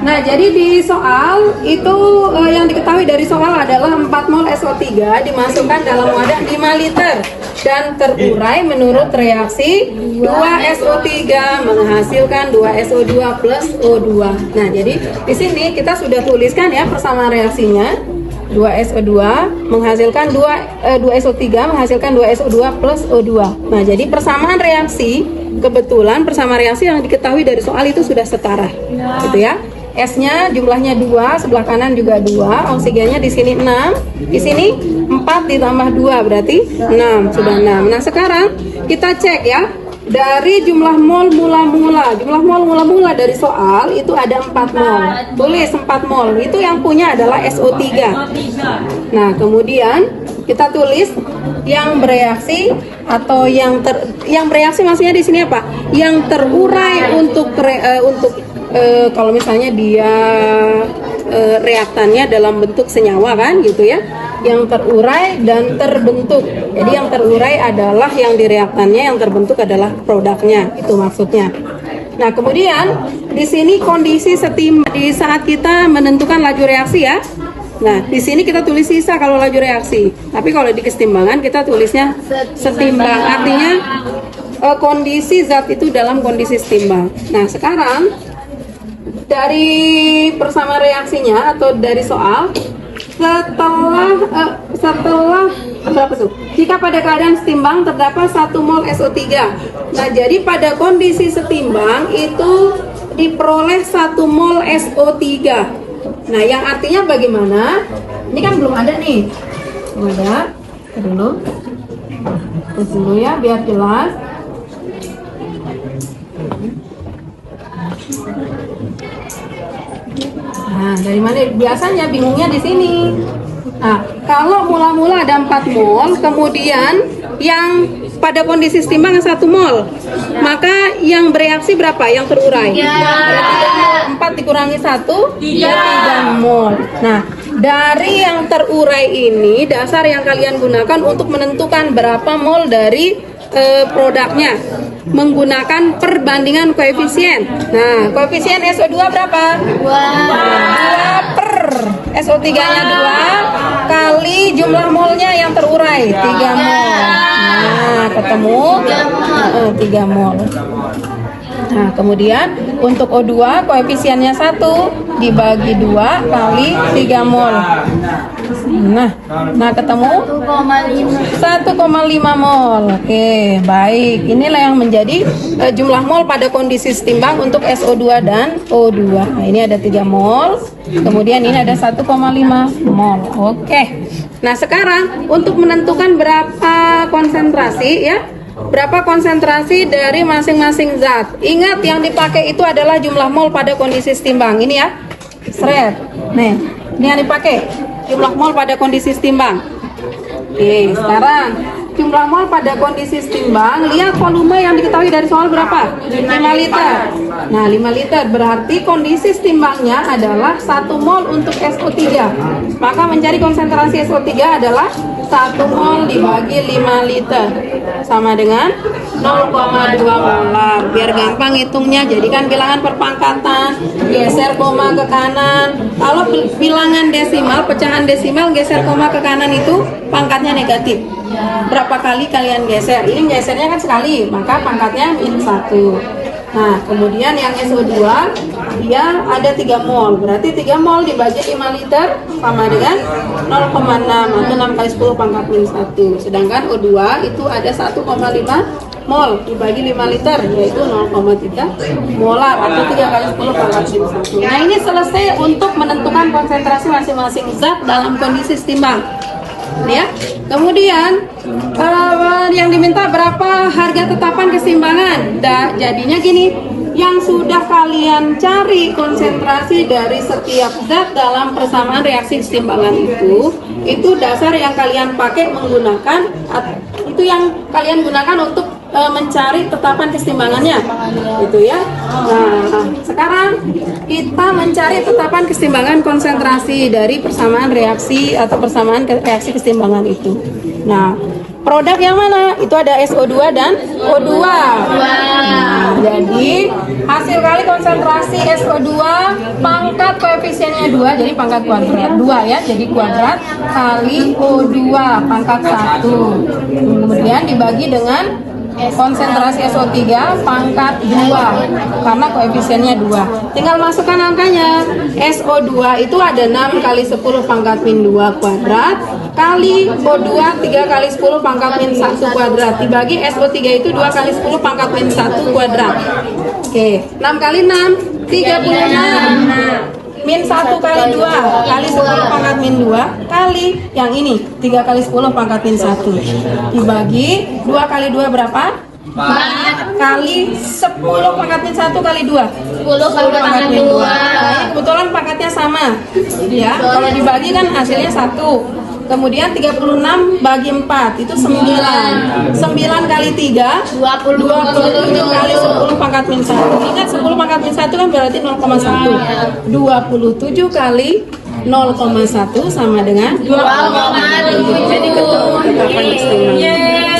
Nah, jadi di soal itu yang diketahui dari soal adalah 4 mol SO3 dimasukkan dalam wadah 5 liter dan terurai menurut reaksi 2 SO3 menghasilkan 2 SO2 plus O2. Nah, jadi di sini kita sudah tuliskan ya persamaan reaksinya. 2 SO2 menghasilkan 2 SO3 menghasilkan 2 SO2 plus O2. Nah, jadi persamaan reaksi, kebetulan persamaan reaksi yang diketahui dari soal itu sudah setara. Gitu ya. S-nya jumlahnya 2, sebelah kanan juga 2, oksigennya di sini 6, di sini 4 ditambah 2 berarti 6, sudah 6. Nah, sekarang kita cek ya. Dari jumlah mol mula-mula dari soal itu ada 4 mol. Tulis 4 mol. Itu yang punya adalah SO3. Nah, kemudian kita tulis yang bereaksi atau yang bereaksi maksudnya di sini apa? Yang terurai untuk kalau misalnya dia reaktannya dalam bentuk senyawa kan gitu ya, yang terurai dan terbentuk. Jadi yang terurai adalah yang di reaktannya, yang terbentuk adalah produknya, itu maksudnya. Nah, kemudian di sini kondisi setimbang di saat kita menentukan laju reaksi ya. Nah, di sini kita tulis sisa kalau laju reaksi, tapi kalau di kesetimbangan kita tulisnya setimbang, artinya kondisi zat itu dalam kondisi setimbang. Nah, sekarang dari persamaan reaksinya atau dari soal setelah berapa tuh? Jika pada keadaan setimbang terdapat 1 mol SO3. Nah, jadi pada kondisi setimbang itu diperoleh 1 mol SO3. Nah, yang artinya bagaimana? Ini kan belum ada nih. Belum ada. Dulu. Terus dulu ya biar jelas. Nah, dari mana? Biasanya bingungnya di sini. Nah, kalau mula-mula ada 4 mol, kemudian yang pada kondisi setimbang 1 mol, maka yang bereaksi berapa? Yang terurai? 4 dikurangi 1, 3 mol. Nah, dari yang terurai ini, dasar yang kalian gunakan untuk menentukan berapa mol dari produknya menggunakan perbandingan koefisien. Nah, koefisien SO2 berapa? 2 per SO3-nya 2 kali jumlah molnya yang terurai 3 mol. Nah, ketemu 3 mol. Nah, kemudian untuk O2 koefisiennya 1 dibagi 2 kali 3 mol. Nah ketemu 1,5 mol. Oke, baik. Inilah yang menjadi jumlah mol pada kondisi setimbang untuk SO2 dan O2. Nah, ini ada 3 mol. Kemudian ini ada 1,5 mol. Oke. Nah, sekarang untuk menentukan berapa konsentrasi ya, berapa konsentrasi dari masing-masing zat. Ingat yang dipakai itu adalah jumlah mol pada kondisi setimbang. Ini ya. Seret. Nih, ini yang dipakai. Jumlah mol pada kondisi setimbang. Oke, sekarang jumlah mol pada kondisi setimbang, lihat volume yang diketahui dari soal berapa? 5 liter. Nah, 5 liter berarti kondisi setimbangnya adalah 1 mol untuk SO3. Maka mencari konsentrasi SO3 adalah 1 mol dibagi 5 liter sama dengan 0,2 molar. Biar gampang hitungnya, jadikan bilangan perpangkatan, geser koma ke kanan. Kalau bilangan desimal, pecahan desimal geser koma ke kanan itu pangkatnya negatif. Berapa kali kalian geser? Ini gesernya kan sekali, maka pangkatnya -1. Nah, kemudian yang SO2 dia ada 3 mol. Berarti 3 mol dibagi 5 liter sama dengan 0,6 atau 6 kali 10 pangkat -1. Sedangkan O2 itu ada 1,5 mol dibagi 5 liter, yaitu 0,3 molar atau 3 kali 10 pangkat -1. Nah, ini selesai untuk menentukan konsentrasi masing-masing zat dalam kondisi setimbang. Ya, kemudian yang diminta berapa harga tetapan keseimbangan. Jadinya gini, yang sudah kalian cari konsentrasi dari setiap zat dalam persamaan reaksi keseimbangan itu dasar yang kalian pakai menggunakan, itu yang kalian gunakan untuk mencari tetapan keseimbangannya, gitu ya. Nah, sekarang kita mencari tetapan keseimbangan konsentrasi dari persamaan reaksi atau persamaan reaksi keseimbangan itu. Nah, produk yang mana? Itu ada SO2 dan O2. Nah, jadi hasil kali konsentrasi SO2 pangkat koefisiennya 2, jadi pangkat kuadrat 2 ya, jadi kuadrat kali O2 pangkat 1. Kemudian dibagi dengan konsentrasi SO3 pangkat 2 karena koefisiennya 2. Tinggal masukkan angkanya. SO2 itu ada 6 kali 10 pangkat min 2 kuadrat kali O2 3 kali 10 pangkat min 1 kuadrat dibagi SO3 itu 2 kali 10 pangkat min 1 kuadrat. Oke, 6 kali 6 36 min 1 kali 2 kali 10 pangkat min 2 kali yang ini 3 kali 10 pangkat min 1 dibagi 2 kali 2 berapa? 4 kali 10 pangkat min 1 kali 2 10 pangkat min 2. Nah, ini kebetulan pangkatnya sama ya, kalau dibagi kan hasilnya 1. Kemudian 36 bagi 4 itu 9 kali 3 27 kali 10 pangkat min 1. Ingat 10 pangkat min 1 kan berarti 0,1. 27 kali 0,1 sama dengan 2,7. Jadi ketemu ketetapan keseimbangan.